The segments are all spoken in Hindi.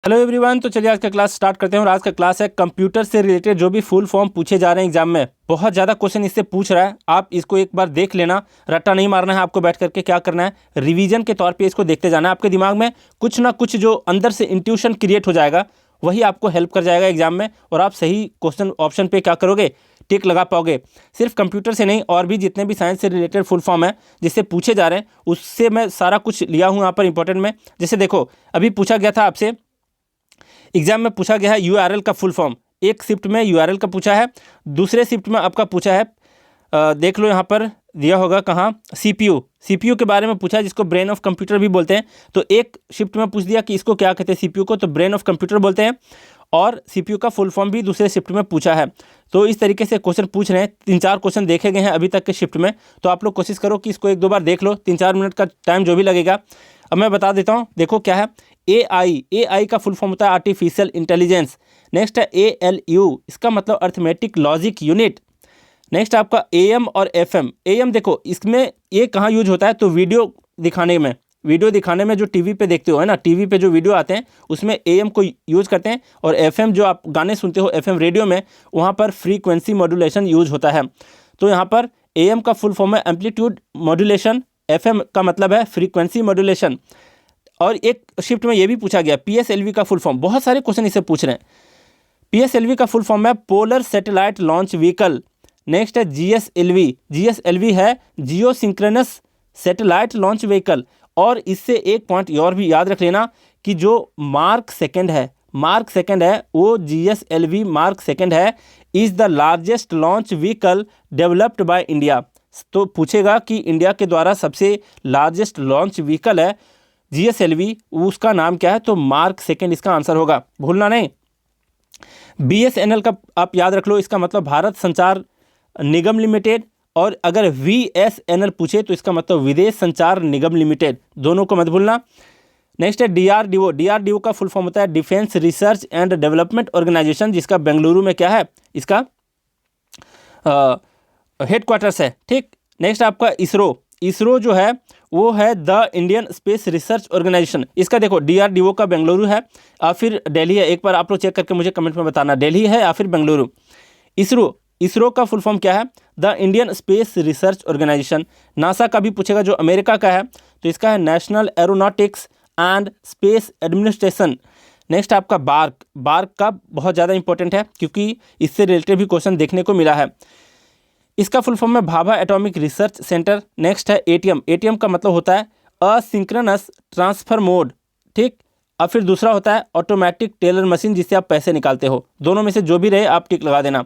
Hello everyone. तो चलिए आज का क्लास स्टार्ट करते हैं और आज का क्लास है कंप्यूटर से रिलेटेड जो भी फुल फॉर्म पूछे जा रहे हैं एग्जाम में। बहुत ज़्यादा क्वेश्चन इससे पूछ रहा है, आप इसको एक बार देख लेना। रट्टा नहीं मारना है आपको, बैठ करके क्या करना है, रिवीजन के तौर पे इसको देखते जाना है। आपके दिमाग में कुछ ना कुछ जो अंदर से इंट्यूशन क्रिएट हो जाएगा वही आपको हेल्प कर जाएगा एग्जाम में, और आप सही क्वेश्चन ऑप्शन पे क्या करोगे, टिक लगा पाओगे। सिर्फ कंप्यूटर से नहीं, और भी जितने भी साइंस से रिलेटेड फुल फॉर्म है जिससे पूछे जा रहे हैं उससे मैं सारा कुछ लिया हूँ यहाँ पर इंपॉर्टेंट में। जैसे देखो, अभी पूछा गया था आपसे, एग्जाम में पूछा गया है यूआरएल का फुल फॉर्म। एक शिफ्ट में यूआरएल का पूछा है, दूसरे शिफ्ट में आपका पूछा है देख लो यहाँ पर दिया होगा कहाँ, सीपीयू के बारे में पूछा है, जिसको ब्रेन ऑफ कंप्यूटर भी बोलते हैं। तो एक शिफ्ट में पूछ दिया कि इसको क्या कहते हैं सीपीयू को, तो ब्रेन ऑफ कंप्यूटर बोलते हैं। और सीपीयू का फुल फॉर्म भी दूसरे शिफ्ट में पूछा है। तो इस तरीके से क्वेश्चन पूछ रहे हैं। 3-4 क्वेश्चन देखे गए हैं अभी तक के शिफ्ट में, तो आप लोग कोशिश करो कि इसको 1-2 बार देख लो। 3-4 मिनट का टाइम जो भी लगेगा। अब मैं बता देता हूँ, देखो क्या है। एआई का फुल फॉर्म होता है आर्टिफिशियल इंटेलिजेंस। नेक्स्ट है एएलयू, इसका मतलब अर्थमेटिक लॉजिक यूनिट। नेक्स्ट आपका एएम और एफएम। एएम देखो इसमें ये कहाँ यूज होता है, तो वीडियो दिखाने में जो टीवी पे देखते हो है ना, टीवी पे जो वीडियो आते हैं उसमें एएम को यूज करते हैं। और एफएम जो आप गाने सुनते हो एफएम रेडियो में, वहाँ पर फ्रीक्वेंसी मॉड्यूलेशन यूज होता है। तो यहाँ पर एएम का फुल फॉर्म है एम्पलीट्यूड मॉड्यूलेशन, एफएम का मतलब है फ्रीक्वेंसी मॉड्यूलेशन। और एक शिफ्ट में ये भी पूछा गया पीएसएलवी का फुल फॉर्म। बहुत सारे क्वेश्चन इससे पूछ रहे हैं। पीएसएलवी का फुल फॉर्म है polar satellite launch vehicle. Next है जीएसएलवी है जियो सिंक्रोनस सैटेलाइट लॉन्च व्हीकल। और इससे एक पॉइंट और भी याद रख लेना कि जो मार्क सेकंड है वो जीएसएलवी मार्क सेकंड है, is the largest launch vehicle developed by India. तो पूछेगा कि इंडिया के द्वारा सबसे लार्जेस्ट लॉन्च व्हीकल है जीएसएलवी, उसका नाम क्या है, तो मार्क सेकंड इसका आंसर होगा, भूलना नहीं। बीएसएनएल का आप याद रख लो, इसका मतलब भारत संचार निगम लिमिटेड। और अगर वीएसएनएल पूछे तो इसका मतलब विदेश संचार निगम लिमिटेड, दोनों को मत भूलना। नेक्स्ट है डीआरडीओ का फुल फॉर्म होता है defence research and development organisation, जिसका बेंगलुरु में क्या है, इसका हेडक्वार्टर्स है। ठीक। नेक्स्ट आपका इसरो जो है वो है the Indian space research organisation. इसका देखो डीआरडीओ का बेंगलुरु है या फिर दिल्ली है, एक बार आप लोग चेक करके मुझे कमेंट में बताना, दिल्ली है या फिर बेंगलुरु। इसरो का फुल फॉर्म क्या है, the Indian space research organisation. NASA का भी पूछेगा जो अमेरिका का है, तो इसका है national aeronautics and space administration. Next आपका बार्क का बहुत ज़्यादा इंपॉर्टेंट है क्योंकि इससे रिलेटेड भी क्वेश्चन देखने को मिला है। इसका फुल फॉर्म है Bhabha atomic research centre. Next है एटीएम का मतलब होता है असिंक्रोनस ट्रांसफर मोड। ठीक। और फिर दूसरा होता है ऑटोमेटिक टेलर मशीन, जिससे आप पैसे निकालते हो। दोनों में से जो भी रहे आप टिक लगा देना।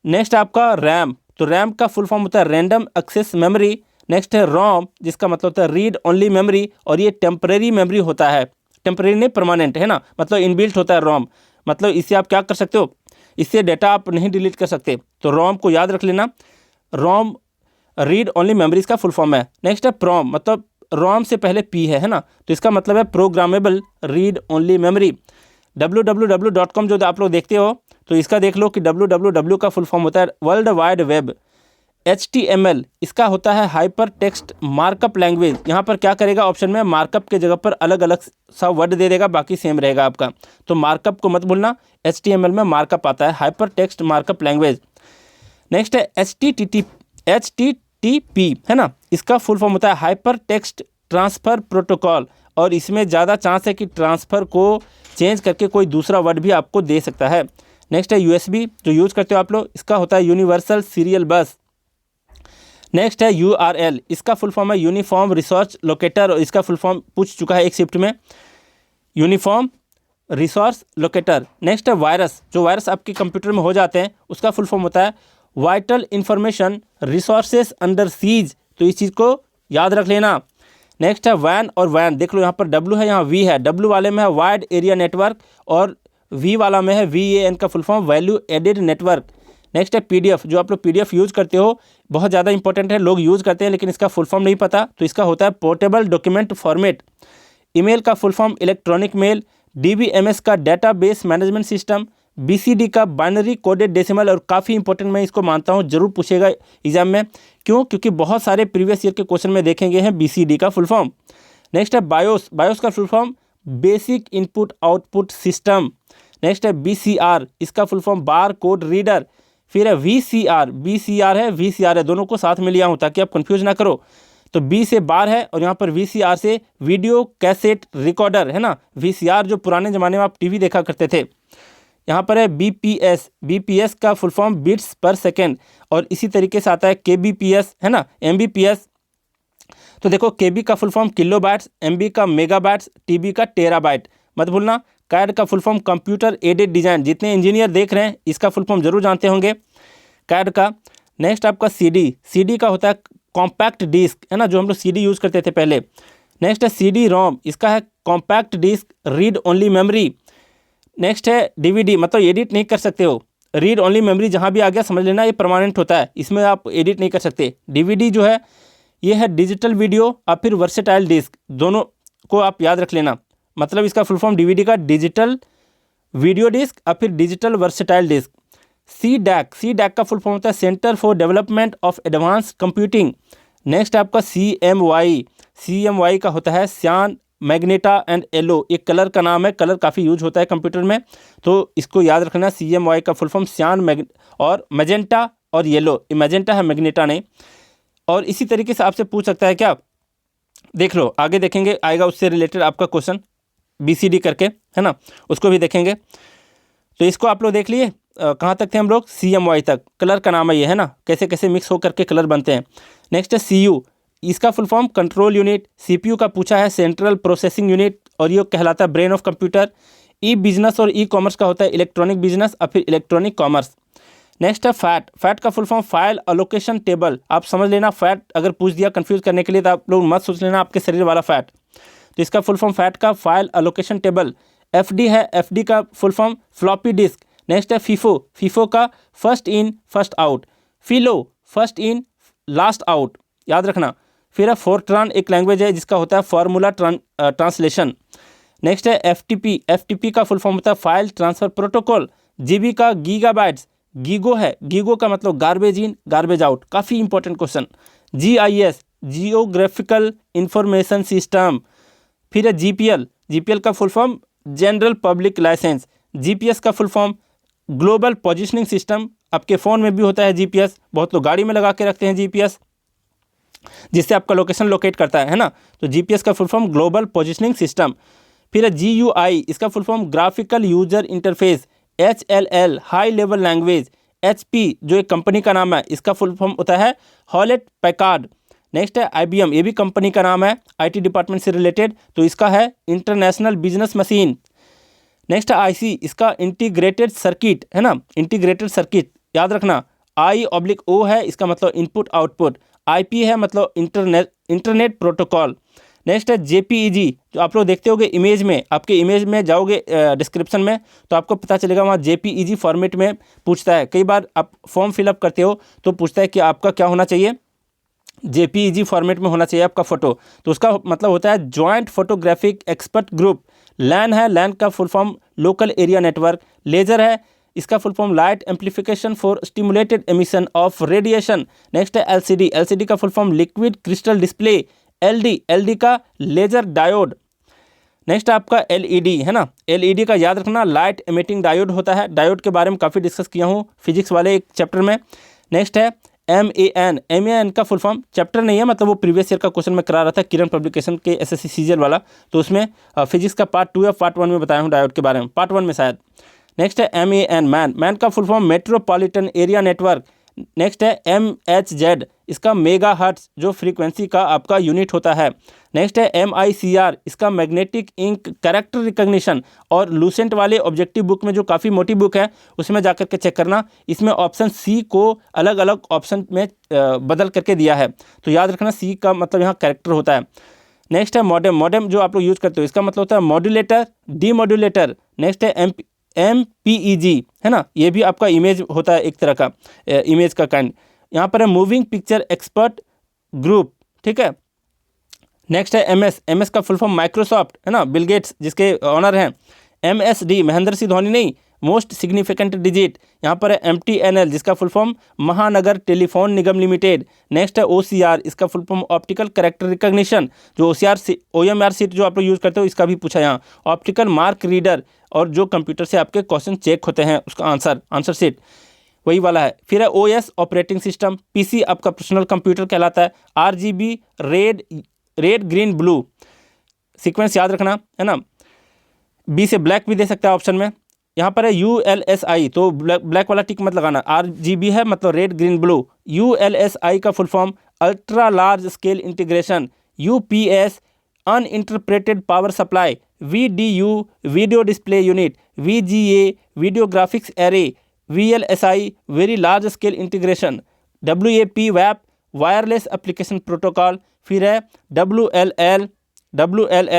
नेक्स्ट आपका रैम, तो रैम का फुल फॉर्म होता है रैंडम एक्सेस मेमोरी। नेक्स्ट है रोम, जिसका मतलब होता है रीड ओनली मेमोरी, और ये टेम्परेरी मेमोरी होता है, टेम्परेरी नहीं परमानेंट है ना, मतलब इनबिल्ट होता है रोम। मतलब इससे आप क्या कर सकते हो, इससे डेटा आप नहीं डिलीट कर सकते, तो रोम को याद रख लेना। रोम रीड ओनली मेमोरीज का फुल फॉर्म है। नेक्स्ट है प्रोम, मतलब रोम से पहले पी है ना, तो इसका मतलब है programmable read only memory. www.com जो आप लोग देखते हो, तो इसका देख लो कि www का फुल फॉर्म होता है वर्ल्ड वाइड वेब। HTML इसका होता है हाइपर टेक्स्ट मार्कअप लैंग्वेज। यहाँ पर क्या करेगा, ऑप्शन में मार्कअप के जगह पर अलग अलग सा वर्ड दे देगा, बाकी सेम रहेगा आपका, तो मार्कअप को मत भूलना। HTML में मार्कअप आता है, hyper text markup language. Next है HTTP है ना, इसका फुल फॉर्म होता है हाइपर टेक्स्ट ट्रांसफ़र प्रोटोकॉल। और इसमें ज़्यादा चांस है कि ट्रांसफ़र को चेंज करके कोई दूसरा वर्ड भी आपको दे सकता है। नेक्स्ट है USB, जो यूज़ करते हो आप लोग, इसका होता है यूनिवर्सल सीरियल बस। नेक्स्ट है URL, इसका फुल फॉर्म है यूनिफॉर्म रिसोर्स लोकेटर, और इसका फुल फॉर्म पूछ चुका है एक शिफ्ट में, यूनिफॉर्म रिसोर्स लोकेटर। नेक्स्ट है वायरस, जो वायरस आपके कंप्यूटर में हो जाते हैं, उसका फुल फॉर्म होता है vital information resources under seize, तो इस चीज़ को याद रख लेना। नेक्स्ट है वैन, और वैन देख लो यहाँ पर W है, यहाँ V है। W वाले में है वाइड एरिया नेटवर्क, और V वाला में है VAN का full form value added network. Next है PDF, जो आप लोग PDF यूज़ करते हो, बहुत ज़्यादा इंपॉर्टेंट है, लोग यूज़ करते हैं लेकिन इसका फुल फॉर्म नहीं पता, तो इसका होता है पोर्टेबल डॉक्यूमेंट फॉर्मेट। ईमेल का full form electronic mail. DBMS का डेटाबेस मैनेजमेंट सिस्टम। BCD का बाइनरी कोडेड डेसिमल, और काफ़ी इंपॉर्टेंट मैं इसको मानता हूँ, जरूर पूछेगा एग्जाम में। क्यों? क्योंकि बहुत सारे प्रीवियस ईयर के क्वेश्चन में देखेंगे हैं BCD का फुल फॉर्म। नेक्स्ट है बायोस का full form basic input output system. Next है BCR, इसका full form bar code reader. फिर है VCR, BCR है VCR है, दोनों को साथ में लिया हूँ ताकि आप कंफ्यूज ना करो। तो B से बार है और यहाँ पर VCR से वीडियो कैसेट रिकॉर्डर है ना, VCR जो पुराने ज़माने में आप टीवी देखा करते थे। यहाँ पर है BPS का फुल फॉर्म बिट्स पर सेकेंड, और इसी तरीके से आता है KBPS है ना, MBPS। तो देखो KB का full form kilo bytes, MB का मेगाबाइट्स, TB का टेराबाइट, मत भूलना। CAD का full form computer aided design, जितने इंजीनियर देख रहे हैं इसका फुल फॉर्म जरूर जानते होंगे CAD का। नेक्स्ट आपका CD का होता है कॉम्पैक्ट डिस्क है ना, जो हम लोग CD यूज़ करते थे पहले। नेक्स्ट है CD-ROM, इसका है compact disc read only memory. Next है DVD, मतलब एडिट नहीं कर सकते हो। रीड ओनली मेमोरी जहाँ भी आ गया समझ लेना ये परमानेंट होता है, इसमें आप एडिट नहीं कर सकते। DVD जो है ये है डिजिटल वीडियो और फिर वर्सेटाइल डिस्क, दोनों को आप याद रख लेना। मतलब इसका फुल फॉर्म DVD का डिजिटल वीडियो डिस्क और फिर डिजिटल वर्सेटाइल डिस्क। CDAC का फुल फॉर्म होता है centre for development of advance computing. Next आपका CMY का होता है सियान, मैग्नेटा एंड येलो, एक कलर का नाम है, कलर काफ़ी यूज होता है कंप्यूटर में, तो इसको याद रखना। CMY का फुल फॉर्म सियान और मैजेंटा और येलो, मैजेंटा है मैग्नेटा नहीं। और इसी तरीके से आपसे पूछ सकता है क्या, देख लो आगे देखेंगे, आएगा उससे रिलेटेड आपका क्वेश्चन BCD करके है ना, उसको भी देखेंगे। तो इसको आप लोग देख लिए, कहाँ तक थे हम लोग, CMY तक, कलर का नाम है ये है ना, कैसे कैसे मिक्स हो करके कलर बनते हैं। नेक्स्ट है CU, इसका full form control unit. CPU का पूछा है सेंट्रल प्रोसेसिंग यूनिट, और ये कहलाता है ब्रेन ऑफ कंप्यूटर। बिजनेस और कॉमर्स का होता है इलेक्ट्रॉनिक बिजनेस और फिर इलेक्ट्रॉनिक कॉमर्स। नेक्स्ट है फैट का full form file allocation table, आप समझ लेना। फैट अगर पूछ दिया कंफ्यूज करने के लिए तो आप लोग मत सोच लेना आपके शरीर वाला फैट, तो इसका फुल फॉर्म फैट का फाइल एलोकेशन टेबल। FD है, FD का full form floppy disk. Next है FIFO का first in first out. FILO first in last out, याद रखना। फिर है फोर्ट्रान, एक लैंग्वेज है जिसका होता है फार्मूला ट्रांसलेशन। नेक्स्ट है FTP का फुल फॉर्म होता है फाइल ट्रांसफर प्रोटोकॉल। GB का गीगाबाइट्स, गीगो है, गीगो का मतलब गार्बेज इन गार्बेज आउट, काफ़ी important question. GIS geographical information system. फिर है GPL का full form general public licence. GPS का full form global positioning system, आपके फ़ोन में भी होता है GPS, बहुत लोग गाड़ी में लगा के रखते हैं GPS, जिससे आपका लोकेशन लोकेट करता है ना, तो GPS का full form global positioning system. फिर है GUI, इसका full form graphical user interface. HLL high level language. HP जो एक कंपनी का नाम है, इसका फुल फॉर्म होता है हॉलेट पैकार्ड। नेक्स्ट है IBM, ये भी कंपनी का नाम है, IT डिपार्टमेंट से रिलेटेड, तो इसका है इंटरनेशनल बिजनेस मशीन। नेक्स्ट है IC, इसका इंटीग्रेटेड सर्किट है ना, इंटीग्रेटेड सर्किट याद रखना। I/O है, इसका मतलब इनपुट आउटपुट। IP है मतलब इंटरनेट प्रोटोकॉल। नेक्स्ट है JPEG, जो आप लोग देखते होगे इमेज में, आपके इमेज में जाओगे डिस्क्रिप्शन में तो आपको पता चलेगा, वहाँ JPEG फॉर्मेट में पूछता है। कई बार आप फॉर्म फिलअप करते हो तो पूछता है कि आपका क्या होना चाहिए, JPEG फॉर्मेट में होना चाहिए आपका फ़ोटो, तो उसका मतलब होता है joint photographic expert group. LAN है, LAN का full form local area network. Laser है, इसका full form light amplification for stimulated emission of radiation. Next है LCD का full form liquid crystal display. LD का लेजर डायोड। नेक्स्ट आपका LED है ना, LED का याद रखना लाइट एमिटिंग डायोड होता है। डायोड के बारे में काफ़ी डिस्कस किया हूँ फिजिक्स वाले एक चैप्टर में। नेक्स्ट है MAN का फुल फॉर्म चैप्टर नहीं है, मतलब वो प्रीवियस ईयर का क्वेश्चन मैं करा रहा था किरण पब्लिकेशन के SSC सीजल वाला, तो उसमें फिजिक्स का पार्ट 2 या पार्ट 1 में बताया हूँ डायोड के बारे में, पार्ट 1 में शायद। नेक्स्ट है मैन का full form metropolitan area network. Next है MHz, इसका मेगा हर्ट्ज जो फ्रीक्वेंसी का आपका यूनिट होता है। नेक्स्ट है MICR, इसका मैग्नेटिक इंक कैरेक्टर रिकॉग्निशन। और लूसेंट वाले ऑब्जेक्टिव बुक में जो काफ़ी मोटी बुक है उसमें जाकर के चेक करना, इसमें ऑप्शन C को अलग अलग ऑप्शन में बदल करके दिया है, तो याद रखना C का मतलब यहाँ कैरेक्टर होता है। नेक्स्ट है मॉडेम जो आप लोग यूज़ करते हो, इसका मतलब होता है मॉड्यूलेटर डीमॉड्यूलेटर। नेक्स्ट है MPEG है ना, ये भी आपका इमेज होता है, एक तरह का इमेज का काइंड। यहाँ पर है मूविंग पिक्चर एक्सपर्ट ग्रुप, ठीक है। नेक्स्ट है MS का फुल फॉर्म माइक्रोसॉफ्ट है ना, बिल गेट्स जिसके ऑनर हैं। MSD महेंद्र सिंह धोनी नहीं, मोस्ट सिग्निफिकेंट डिजिट, यहाँ पर है MTNL जिसका फुल फॉर्म महानगर टेलीफोन निगम लिमिटेड। नेक्स्ट है OCR, इसका full form optical character recognition, जो OMR सीट जो आप लोग यूज़ करते हो इसका भी पूछा यहाँ। ऑप्टिकल मार्क रीडर, और जो कंप्यूटर से आपके क्वेश्चन चेक होते हैं उसका आंसर सीट वही वाला है। फिर है OS ऑपरेटिंग सिस्टम, PC आपका पर्सनल कंप्यूटर कहलाता है। RGB red green blue sequence याद रखना है ना। बी से ब्लैक भी दे सकता है ऑप्शन में। यहाँ पर है ULSI, तो ब्लैक वाला टिक मत लगाना, RGB है मतलब रेड ग्रीन ब्लू। ULSI का full form ultra large scale integration. UPS uninterpreted power supply. VDU video display unit. VGA video graphics array. VLSI very large scale integration. WAP wap wireless application protocol. फिर है WLL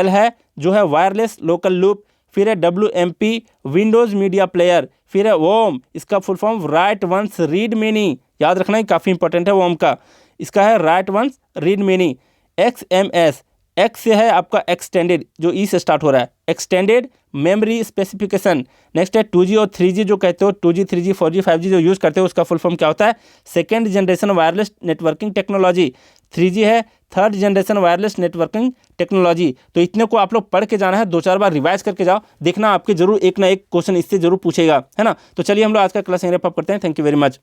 है जो है वायरलेस लोकल लूप। फिर है WMP विंडोज़ मीडिया प्लेयर। फिर है WOM, इसका full form write once read many, याद रखना ही काफ़ी इंपॉर्टेंट है WOM का, इसका है write once read many. XMS, X से है आपका एक्सटेंडेड, जो ई से स्टार्ट हो रहा है, एक्सटेंडेड मेमोरी स्पेसिफिकेशन। नेक्स्ट है 2G और 3G जो कहते हो, 2G 3G 4G 5G जो यूज़ करते हो उसका फुल फॉर्म क्या होता है? Second generation wireless networking technology. 3G है third generation wireless networking technology. तो इतने को आप लोग पढ़ के जाना है, 2-4 बार रिवाइज करके जाओ, देखना आपके जरूर एक ना एक क्वेश्चन इससे जरूर पूछेगा, है ना। तो चलिए हम लोग आज का क्लास यहीं रैप अप करते हैं। Thank you very much.